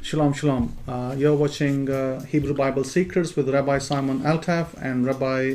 Shalom, shalom. You're watching Hebrew Bible Secrets with Rabbi Simon Altaf and Rabbi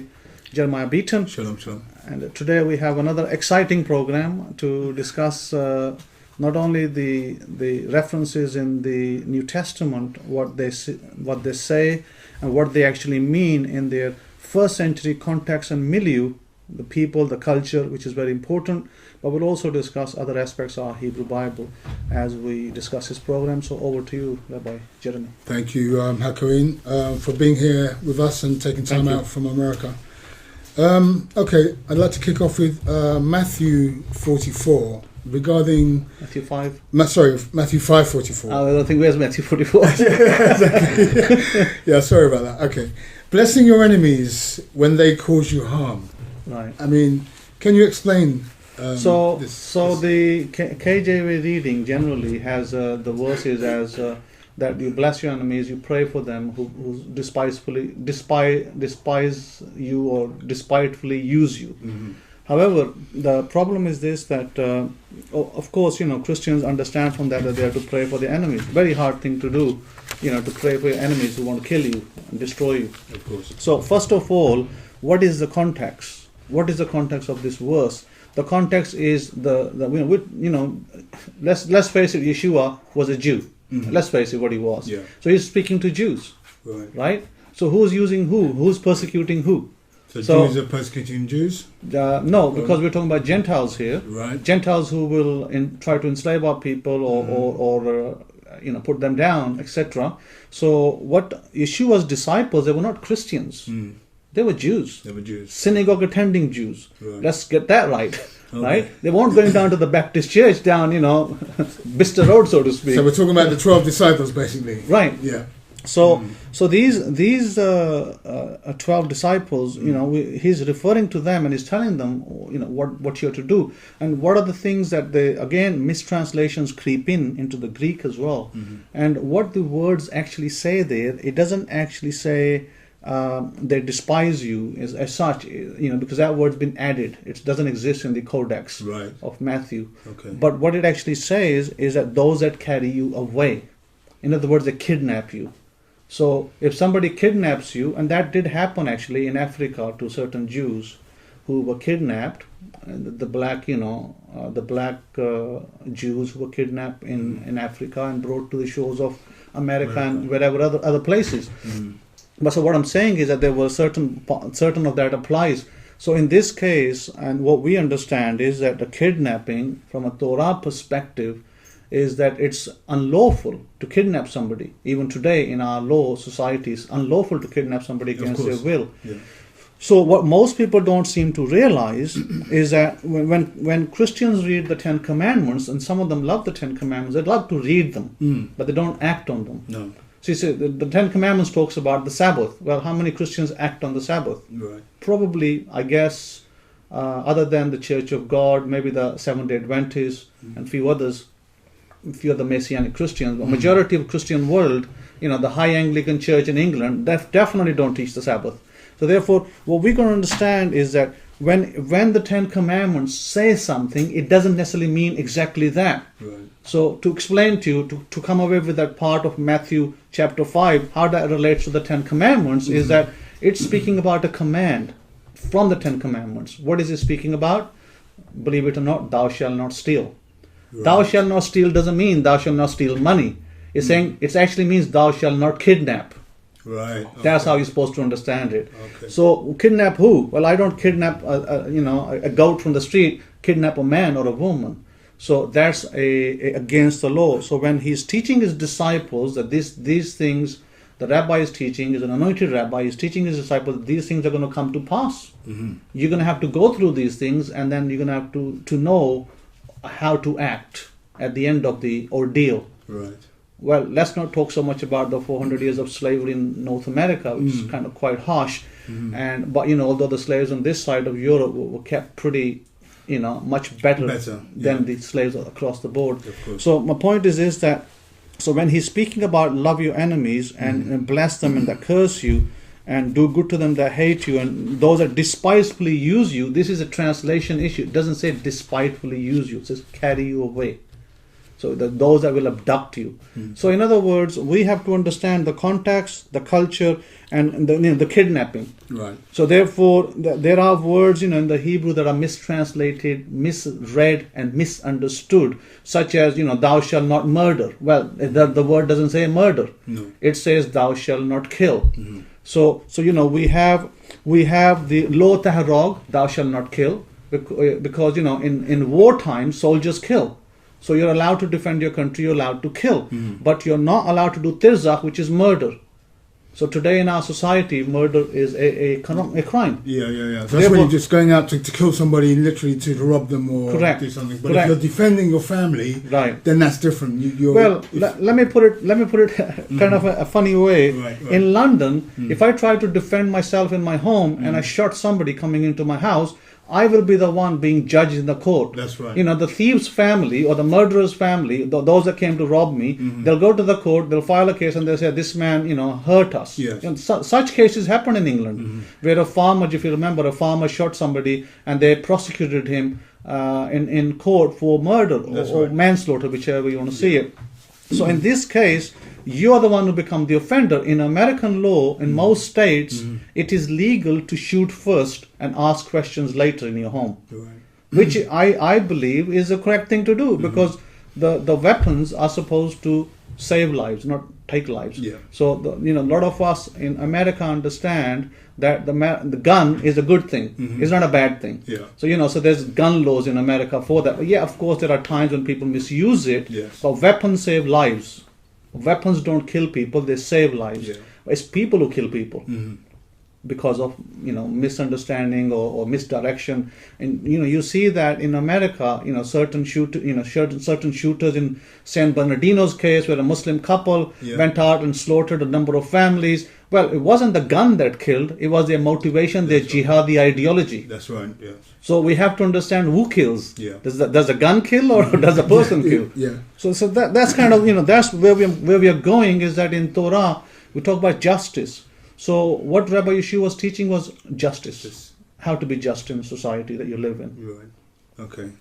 Jeremiah Beaton. Shalom, shalom. And today we have another exciting program to discuss not only the references in the New Testament, what they say and what they actually mean in their first century context and milieu, the people, the culture, which is very important, but we'll also discuss other aspects of our Hebrew Bible as we discuss this program. So over to you, Rabbi Jeremy. Thank you, Hakareen, for being here with us and taking time out from America. Okay, I'd like to kick off with Matthew 44 regarding... Matthew 5? Matthew 5:44. I don't think where's Matthew 44? Yeah, exactly. Yeah, sorry about that. Okay. Blessing your enemies when they cause you harm. Right. I mean, can you explain this? The KJV reading generally has the verses as that you bless your enemies, you pray for them who despise you or despitefully use you. Mm-hmm. However, the problem is this, that of course, Christians understand from that they have to pray for their enemies. Very hard thing to do, to pray for your enemies who want to kill you and destroy you. Of course. So first of all, what is the context? What is the context of this verse? The context is let's face it, Yeshua was a Jew. Mm-hmm. Let's face it, what he was. Yeah. So he's speaking to Jews, right? So who's using who? Who's persecuting who? So Jews are persecuting Jews? No, because we're talking about Gentiles here. Right. Gentiles who will try to enslave our people or put them down, etc. So what Yeshua's disciples, they were not Christians. Mm. They were Jews. Synagogue attending Jews. Right. Let's get that right. Okay. Right? They weren't going down to the Baptist church down, Bicester Road, so to speak. So we're talking about the 12 disciples, basically. Right. Yeah. So these 12 disciples, he's referring to them and he's telling them, what you're to do. And what are the things that again, mistranslations creep into the Greek as well. Mm-hmm. And what the words actually say there, it doesn't actually say they despise you as such, because that word's been added. It doesn't exist in the Codex of Matthew. Okay. But what it actually says is that those that carry you away, in other words, they kidnap you. So if somebody kidnaps you, and that did happen actually in Africa to certain Jews who were kidnapped, the black Jews who were kidnapped in Africa and brought to the shores of America and wherever other places. Mm-hmm. But so what I'm saying is that there were certain of that applies. So in this case, and what we understand is that the kidnapping from a Torah perspective is that it's unlawful to kidnap somebody. Even today in our law society, it's unlawful to kidnap somebody against their will. Yeah. So what most people don't seem to realize is that when Christians read the Ten Commandments, and some of them love the Ten Commandments, they love to read them, but they don't act on them. No. So you see, the Ten Commandments talks about the Sabbath. Well, how many Christians act on the Sabbath? Right. Probably, I guess, other than the Church of God, maybe the Seventh-day Adventists and a few other Messianic Christians. The majority of Christian world, the High Anglican Church in England, definitely don't teach the Sabbath. So therefore, what we're going to understand is that when the Ten Commandments say something, it doesn't necessarily mean exactly that. Right. So to explain to you, to come away with that part of Matthew chapter 5, how that relates to the Ten Commandments is that it's speaking about a command from the Ten Commandments. What is it speaking about? Believe it or not, thou shalt not steal. Right. Thou shalt not steal doesn't mean thou shalt not steal money. It's saying it actually means thou shalt not kidnap. Right. Okay. That's how you're supposed to understand it. Okay. So kidnap who? Well, I don't kidnap a goat from the street. Kidnap a man or a woman. So that's against the law. So when he's teaching his disciples that these things, the rabbi is teaching, is an anointed rabbi, is teaching his disciples that these things are going to come to pass. Mm-hmm. You're going to have to go through these things, and then you're going to have to know how to act at the end of the ordeal. Right. Well, let's not talk so much about the 400 years of slavery in North America, which is kind of quite harsh. Mm-hmm. But although the slaves on this side of Europe were kept pretty, much better than the slaves across the board. So my point is that, so when he's speaking about love your enemies and bless them and that curse you, and do good to them that hate you, and those that despitefully use you, this is a translation issue. It doesn't say despitefully use you, it says carry you away. So those that will abduct you. So in other words, we have to understand the context, the culture, and the kidnapping. Right. So therefore, there are words in the Hebrew that are mistranslated, misread, and misunderstood, such as thou shalt not murder. Well, the word doesn't say murder. No. It says thou shalt not kill. So we have the lo taharog, thou shalt not kill, because in wartime soldiers kill. So you're allowed to defend your country, you're allowed to kill, but you're not allowed to do tirzah, which is murder. So today in our society, murder is a crime. Yeah. That's when you're just going out to kill somebody, literally to rob them or do something. But if you're defending your family, then that's different. Let me put it kind of a funny way. Right. In London, if I try to defend myself in my home and I shot somebody coming into my house, I will be the one being judged in the court. That's right. The thief's family or the murderer's family, those that came to rob me, they'll go to the court, they'll file a case, and they'll say, this man, hurt us. Yes. Such cases happen in England, where a farmer, if you remember, a farmer shot somebody and they prosecuted him in court for murder or manslaughter, whichever you want to see it. So in this case, you are the one who become the offender. In American law, in most states, it is legal to shoot first and ask questions later in your home. Right. Which I believe is the correct thing to do, because the weapons are supposed to save lives, not take lives. Yeah. So a lot of us in America understand that the gun is a good thing. It's not a bad thing. Yeah. So so there's gun laws in America for that. But yeah, of course there are times when people misuse it. Yes. But weapons save lives. Weapons don't kill people; they save lives. Yeah. It's people who kill people because of misunderstanding or misdirection. And you see that in America, certain shooters in San Bernardino's case, where a Muslim couple went out and slaughtered a number of families. Well, it wasn't the gun that killed; it was their motivation, their jihadi ideology. That's right. Yes. So we have to understand who kills. Yeah. Does a gun kill or does a person kill? Yeah. So that's kind of that's where we are going, is that in Torah we talk about justice. So what Rabbi Yahushua was teaching was justice, how to be just in society that you live in. Right. Okay.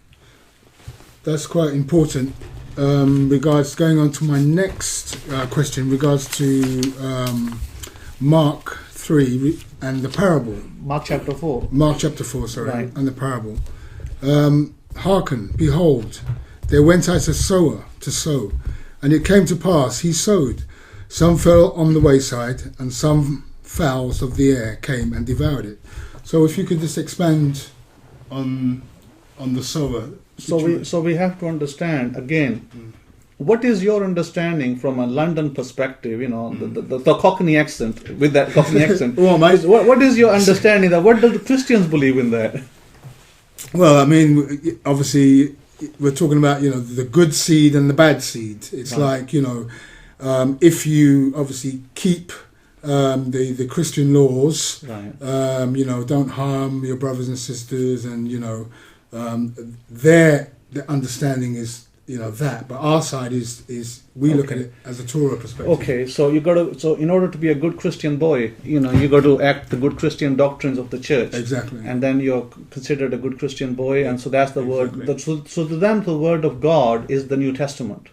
That's quite important. Regards going on to my next question, regards to Mark 3 and the parable. Mark chapter 4. Mark chapter 4, sorry, Right. and the parable. Hearken, behold, there went out a sower to sow, and it came to pass, he sowed. Some fell on the wayside, and some fowls of the air came and devoured it. So if you could just expand on the sower. So we have to understand again. What is your understanding from a London perspective? The Cockney accent, with that Cockney accent. What is your understanding that? What do the Christians believe in that? Well, I mean, obviously, we're talking about the good seed and the bad seed. It's like if you obviously keep the Christian laws, don't harm your brothers and sisters, and their understanding is that, but our side is we look at it as a Torah perspective. Okay, so in order to be a good Christian boy, you got to act the good Christian doctrines of the church. Exactly. And then you're considered a good Christian boy, and so that's the word. So to them, the word of God is the New Testament.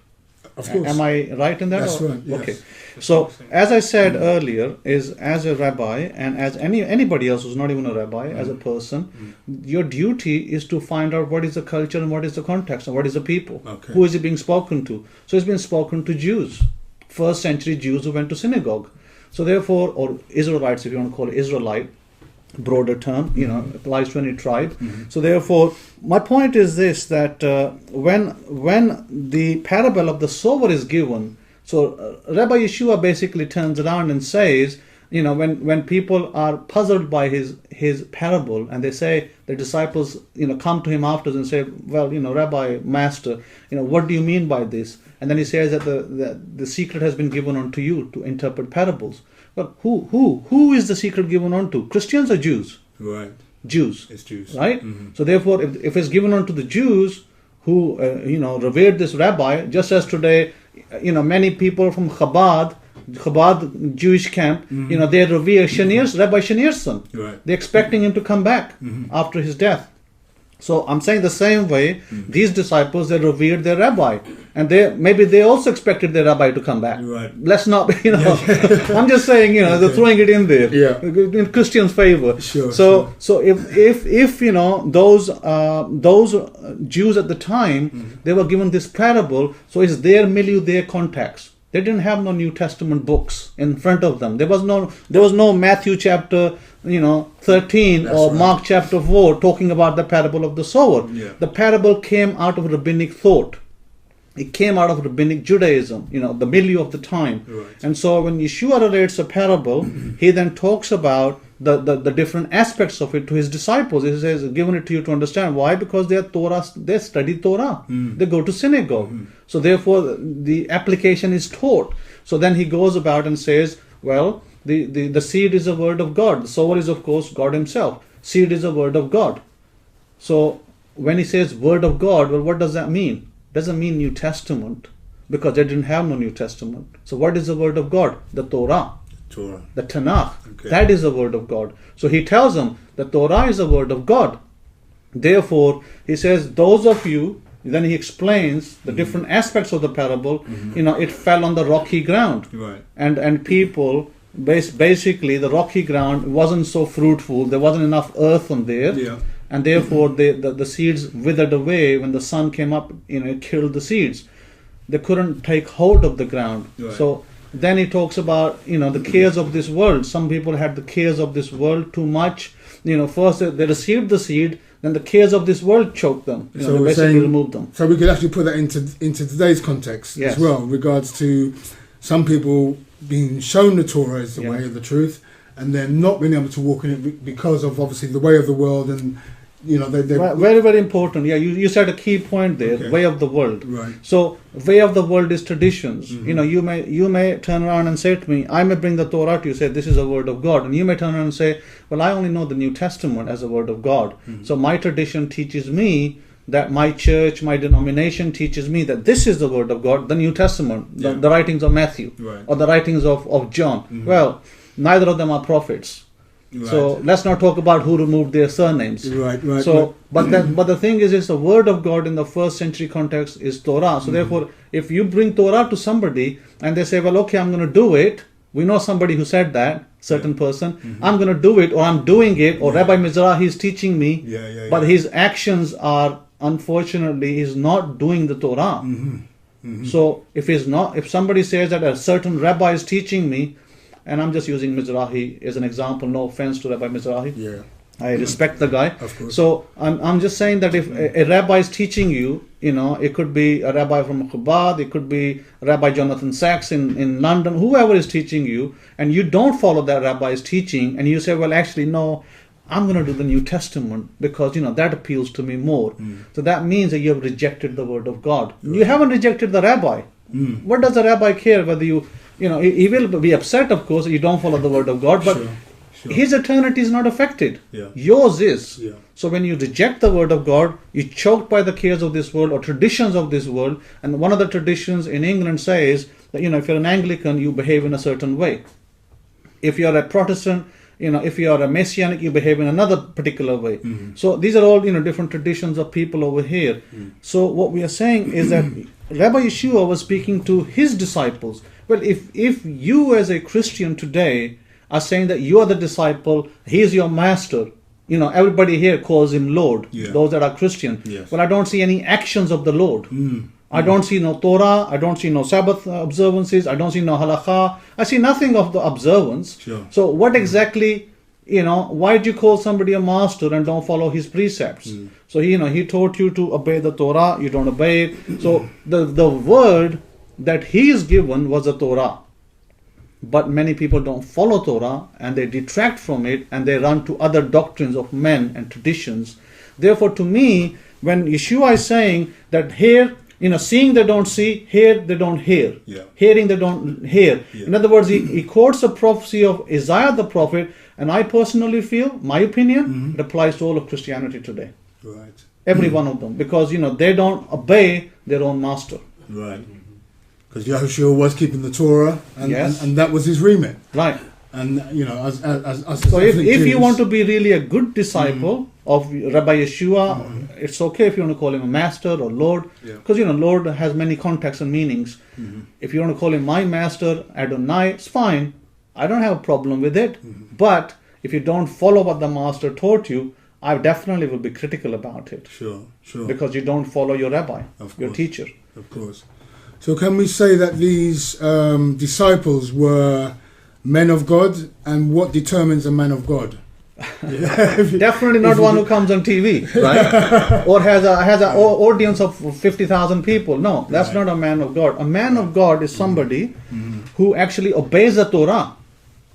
Of course. Am I right in that? That's right. Yes. Okay. So as I said earlier, is as a rabbi and as anybody else who's not even a rabbi, as a person, your duty is to find out what is the culture and what is the context and what is the people. Okay. Who is it being spoken to? So it's been spoken to Jews, first century Jews who went to synagogue. So therefore, or Israelites, if you want to call it Israelite, broader term, applies to any tribe. So therefore, my point is this, that when the parable of the sower is given, so Rabbi Yahushua basically turns around and says, when people are puzzled by his parable, and they say, the disciples come to him afterwards and say, well, Rabbi, Master, what do you mean by this? And then he says that the secret has been given unto you to interpret parables. Well, who is the secret given unto? Christians or Jews? Right. Jews. It's Jews. Right? So therefore, if it's given unto the Jews who, revered this rabbi, just as today, many people from Chabad Jewish camp, they revere Rabbi Shanier's son. Right. They're expecting him to come back after his death. So I'm saying the same way, these disciples, they revered their rabbi. And they also expected their rabbi to come back. Right. Let's not, I'm just saying, they're throwing it in there. Yeah. In Christians' favor. Sure. So if those Jews at the time, they were given this parable, so it's their milieu, their context. They didn't have no New Testament books in front of them. There was no Matthew chapter 13 That's or right. Mark chapter 4 talking about the parable of the sower. Yeah. The parable came out of rabbinic thought. It came out of rabbinic Judaism, the milieu of the time. Right. And so when Yeshua relates a parable, he then talks about the different aspects of it to his disciples. He says, given it to you to understand. Why? Because they study Torah. They go to synagogue. So therefore the application is taught. So then he goes about and says, well, the seed is a word of God. The sower is, of course, God himself. Seed is a word of God. So when he says word of God, well, what does that mean? Doesn't mean New Testament, because they didn't have no New Testament. So what is the word of God? The Torah. The Tanakh. Okay. That is the word of God. So he tells them the Torah is the word of God. Therefore, he says, those of you, then he explains the different aspects of the parable. It fell on the rocky ground. Right. And people, basically the rocky ground wasn't so fruitful. There wasn't enough earth on there. Yeah. And therefore the seeds withered away when the sun came up, it killed the seeds. They couldn't take hold of the ground. Right. So then he talks about, the cares of this world. Some people had the cares of this world too much. First they received the seed, then the cares of this world choked them. So they we're basically saying, removed them. So we could actually put that into today's context Yes. as well, in regards to some people being shown the Torah as the Yeah. way of the truth, and then not being able to walk in it because of obviously the way of the world, and they Right, very, very important. Yeah, you said a key point there, Okay. way of the world. Right. So way of the world is traditions. You may turn around and say to me, I may bring the Torah to you, say this is a word of God. And you may turn around and say, well, I only know the New Testament as a word of God. So my tradition teaches me that my church, my denomination teaches me that this is the word of God, the New Testament, Yeah. the writings of Matthew, Right. or the writings of John. Well, neither of them are prophets. Right. So let's not talk about who removed their surnames. Right. So, but the thing is the word of God in the first century context is Torah. So therefore, if you bring Torah to somebody and they say, well, okay, I'm going to do it. We know somebody who said that, certain person. I'm going to do it, or I'm doing it, or Rabbi Mizrahi is teaching me. But his actions are, unfortunately, he's not doing the Torah. So if somebody says that a certain rabbi is teaching me, and I'm just using Mizrahi as an example, no offense to Rabbi Mizrahi. Yeah. I respect the guy. Of course. So I'm just saying that if a rabbi is teaching you, it could be a rabbi from Chabad, it could be Rabbi Jonathan Sachs in London, whoever is teaching you, and you don't follow that rabbi's teaching, and you say, well, actually, no, I'm going to do the New Testament because, that appeals to me more. So that means that you have rejected the word of God. Right. You haven't rejected the rabbi. What does the rabbi care whether he will be upset, of course, you don't follow the word of God, but Sure. his eternity is not affected. Yeah. Yours is. Yeah. So when you reject the word of God, you're choked by the cares of this world or traditions of this world. And one of the traditions in England says that, if you're an Anglican, you behave in a certain way. If you're a Protestant, if you are a Messianic, you behave in another particular way. So these are all, different traditions of people over here. So what we are saying is that Rabbi Yeshua was speaking to his disciples. Well, if you as a Christian today are saying that you are the disciple, he is your master, everybody here calls him Lord, those that are Christian. Yes. Well, I don't see any actions of the Lord. I don't see no Torah, I don't see no Sabbath observances, I don't see no halakha, I see nothing of the observance. Sure. So what exactly, why do you call somebody a master and don't follow his precepts? So he taught you to obey the Torah, you don't obey it. So the word that he is given was the Torah. But many people don't follow Torah and they detract from it and they run to other doctrines of men and traditions. Therefore, to me, when Yeshua is saying that here, seeing they don't see, hear they don't hear, hearing they don't hear. In other words, he quotes a prophecy of Isaiah the prophet, and I personally feel, my opinion, it applies to all of Christianity today. Right. Every one of them, because they don't obey their own master. Right. Because Yahushua was keeping the Torah, and, Yes. and that was his remit. Right. And as so if you want to be really a good disciple of Rabbi Yeshua, it's okay if you want to call him a master or Lord, because Lord has many contexts and meanings. If you want to call him my master, Adonai, it's fine. I don't have a problem with it. But if you don't follow what the master taught you, I definitely will be critical about it. Sure. Because you don't follow your rabbi, your teacher. Of course. So can we say that these disciples were men of God, and what determines a man of God? Definitely not one who comes on TV, right? Or has an audience of 50,000 people. No, that's not a man of God. A man of God is somebody who actually obeys the Torah,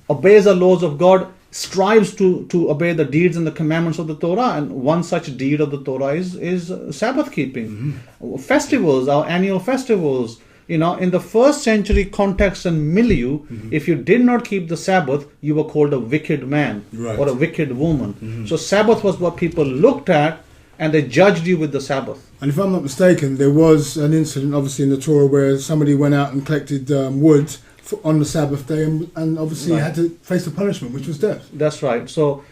obeys the laws of God, strives to obey the deeds and the commandments of the Torah, and one such deed of the Torah is Sabbath keeping. Festivals, our annual festivals. In the first century context and milieu, if you did not keep the Sabbath, you were called a wicked man or a wicked woman. So Sabbath was what people looked at, and they judged you with the Sabbath. And if I'm not mistaken, there was an incident, obviously, in the Torah where somebody went out and collected wood on the Sabbath day, and obviously had to face the punishment, which was death. That's right. So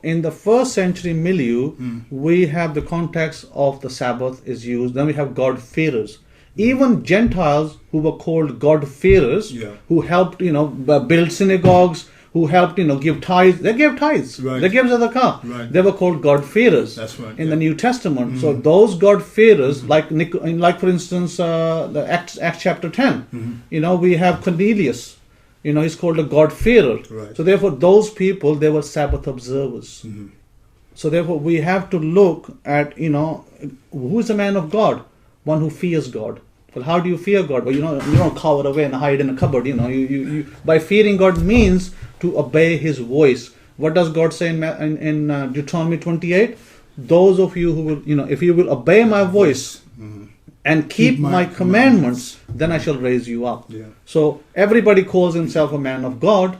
in the first century milieu, we have the context of the Sabbath is used. Then we have God-fearers. Even Gentiles who were called God-fearers, who helped, build synagogues, who helped, give tithes. They gave tithes. Right. They gave zakah. Right. They were called God-fearers. That's right. In the New Testament. So those God-fearers, like for instance, the Acts chapter 10, we have Cornelius. He's called a God-fearer. Right. So therefore, those people, they were Sabbath observers. So therefore, we have to look at, who is a man of God? One who fears God. Well, how do you fear God? Well, you don't cower away and hide in a cupboard. You by fearing God means to obey His voice. What does God say in Deuteronomy 28? Those of you who will, if you will obey my voice and keep my commandments, then I shall raise you up. Yeah. So everybody calls himself a man of God.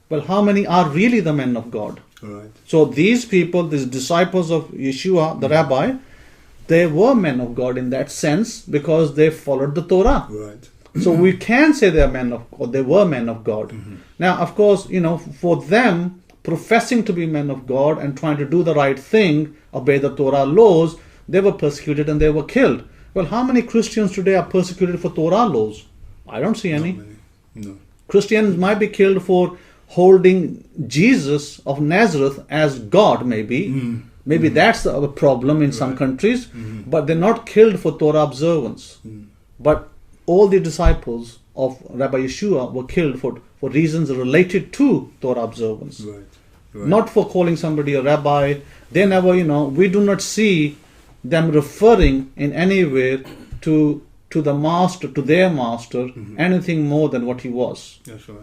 Well, how many are really the men of God? Right. So these people, these disciples of Yeshua, the rabbi, they were men of God in that sense because they followed the Torah. Right. So we can say they are men of God. They were men of God. Now, of course, for them, professing to be men of God and trying to do the right thing, obey the Torah laws, they were persecuted and they were killed. Well, how many Christians today are persecuted for Torah laws? I don't see any. Not many. No. Christians might be killed for holding Jesus of Nazareth as God, maybe. Maybe that's a problem in some countries, but they're not killed for Torah observance. But all the disciples of Rabbi Yeshua were killed for reasons related to Torah observance. Right. Not for calling somebody a rabbi. They never, we do not see them referring in any way to the master, to their master, anything more than what he was. That's right.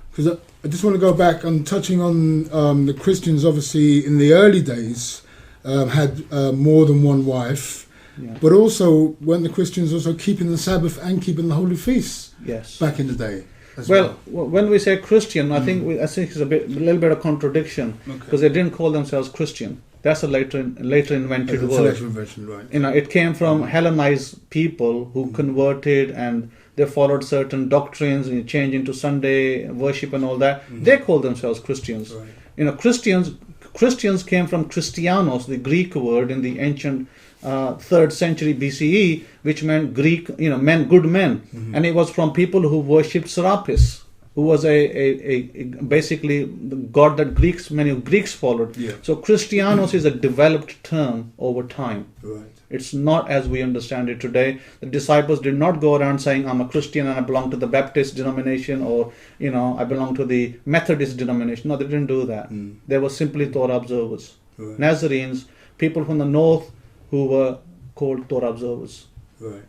Because I just want to go back on touching on the Christians, obviously, in the early days had more than one wife. Yeah. But also, weren't the Christians also keeping the Sabbath and keeping the holy feasts? Yes. Back in the day. Well, when we say Christian, I think it's a little bit of contradiction because they didn't call themselves Christian. That's a later invented word. Later invention, right? It came from Hellenized people who converted and they followed certain doctrines and changed into Sunday worship and all that. They called themselves Christians. Right. Christians came from Christianos, the Greek word in the ancient 3rd century BCE, which meant Greek, men, good men, and it was from people who worshipped Serapis, who was a basically the god that many Greeks followed. Yeah. So Christianos is a developed term over time. Right. It's not as we understand it today. The disciples did not go around saying, I'm a Christian and I belong to the Baptist denomination, or I belong to the Methodist denomination. No, they didn't do that. They were simply Torah observers. Right. Nazarenes, people from the north who were called Torah observers. Right.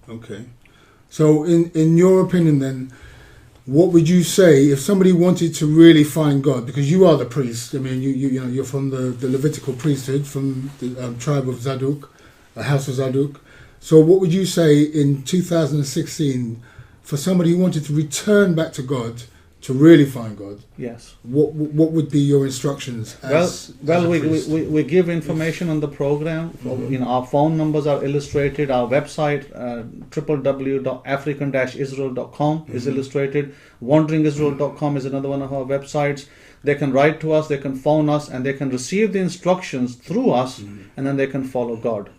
Okay. So in your opinion then, what would you say if somebody wanted to really find God? Because you are the priest. I mean, you're from the Levitical priesthood, from the tribe of Zadok, the house of Zadok. So what would you say in 2016 for somebody who wanted to return back to God, to really find God, yes. what would be your instructions? We give information on the program. Our phone numbers are illustrated. Our website, www.african-israel.com, is illustrated. WanderingIsrael.com is another one of our websites. They can write to us, they can phone us, and they can receive the instructions through us, and then they can follow God.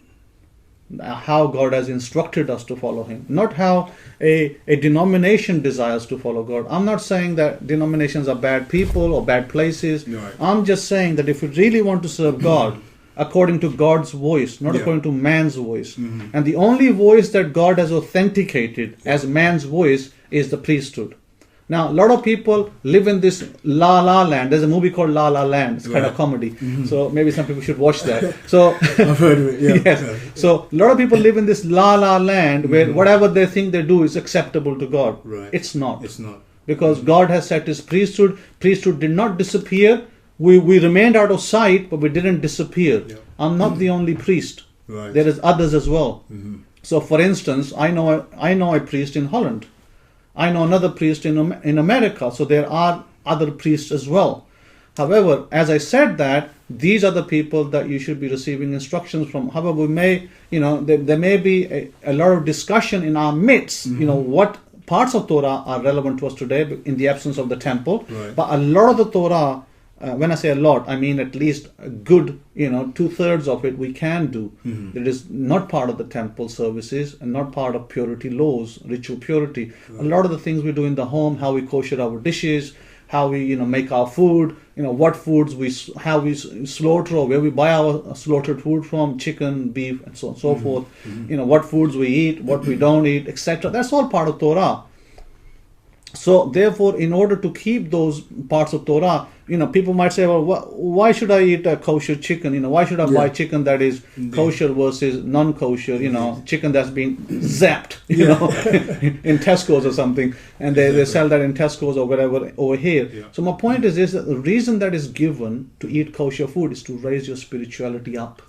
How God has instructed us to follow Him, not how a denomination desires to follow God. I'm not saying that denominations are bad people or bad places. Right. I'm just saying that if you really want to serve God according to God's voice, not according to man's voice, and the only voice that God has authenticated as man's voice is the priesthood. Now, a lot of people live in this La La Land. There's a movie called La La Land. It's kind of comedy. So maybe some people should watch that. So I've heard of it, yeah. Yes. So a lot of people live in this La La Land where whatever they think they do is acceptable to God. Right. It's not. It's not. Because God has set His priesthood. Priesthood did not disappear. We remained out of sight, but we didn't disappear. Yeah. I'm not the only priest. Right. There is others as well. So for instance, I know a priest in Holland. I know another priest in America, so there are other priests as well. However, as I said that, these are the people that you should be receiving instructions from. However, we may, there may be a lot of discussion in our midst, what parts of Torah are relevant to us today in the absence of the temple. Right. But a lot of the Torah, when I say a lot, I mean at least a good, 2/3 of it we can do. It is not part of the temple services and not part of purity laws, ritual purity. Right. A lot of the things we do in the home, how we kosher our dishes, how we make our food, what foods how we slaughter or where we buy our slaughtered food from, chicken, beef, and so on and so forth. What foods we eat, what we don't eat, etc. That's all part of Torah. So therefore, in order to keep those parts of Torah, people might say, well, why should I eat a kosher chicken? Why should I buy chicken that is kosher versus non-kosher? Chicken that's been zapped, in Tesco's or something, and they sell that in Tesco's or wherever over here. Yeah. So my point is that the reason that is given to eat kosher food is to raise your spirituality up.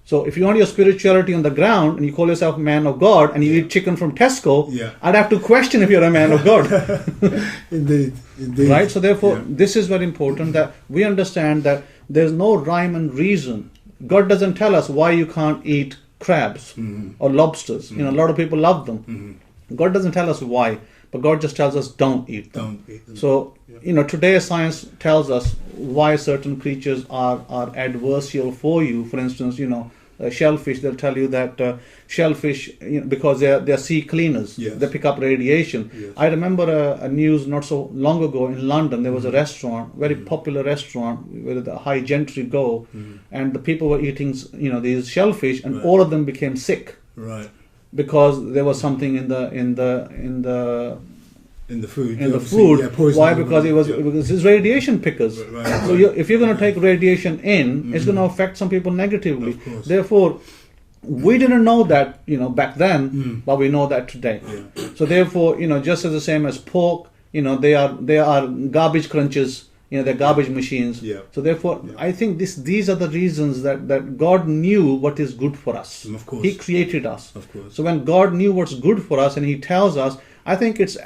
So if you want your spirituality on the ground and you call yourself a man of God and you eat chicken from Tesco, I'd have to question if you're a man of God. Indeed. Right? So therefore, this is very important that we understand that there's no rhyme and reason. God doesn't tell us why you can't eat crabs or lobsters. A lot of people love them. God doesn't tell us why, but God just tells us don't eat them. Don't eat them. So, today science tells us why certain creatures are adversarial for you. For instance, shellfish, they'll tell you that shellfish, because they're sea cleaners, they pick up radiation. I remember a news not so long ago in London. There was a restaurant, very popular restaurant where the high gentry go, and the people were eating these shellfish, and all of them became sick. Right. Because there was something in the food. Why? Because it was it's radiation pickers. Right. So if you're going to take radiation in, it's going to affect some people negatively. Therefore, we didn't know that back then, but we know that today. Yeah. So therefore, just as the same as pork, they are garbage crunchers. They're garbage machines. Yeah. So therefore, I think these are the reasons that God knew what is good for us. Of course. He created us. Of course. So when God knew what's good for us and He tells us, I think it's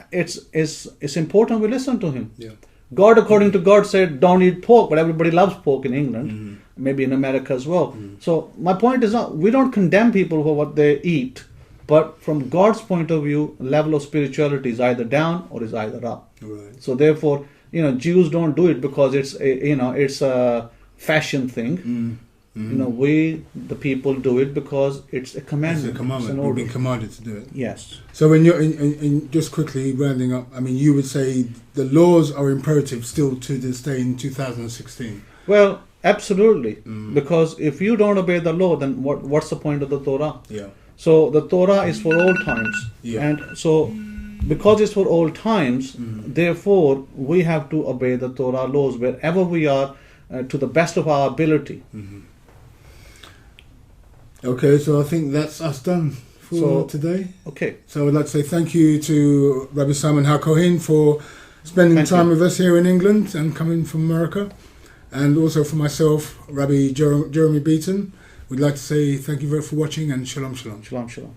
important we listen to Him. Yeah. God, according to God, said don't eat pork, but everybody loves pork in England, maybe in America as well. So my point is not, we don't condemn people for what they eat, but from God's point of view, level of spirituality is either down or is either up. Right. So therefore, Jews don't do it because it's a fashion thing. We, the people, do it because it's a commandment. It's a commandment. We've been commanded to do it. Yes. So when you're in just quickly rounding up, you would say the laws are imperative still to this day in 2016. Well, absolutely. Because if you don't obey the law, then what's the point of the Torah? Yeah. So the Torah is for all times. Yeah. And so because it's for all times, therefore we have to obey the Torah laws wherever we are to the best of our ability. Okay, so I think that's us done for today. Okay. So I'd like to say thank you to Rabbi Simon HaKohen for spending time with us here in England and coming from America. And also for myself, Rabbi Jeremy Beaton. We'd like to say thank you very much for watching and shalom, shalom. Shalom, shalom.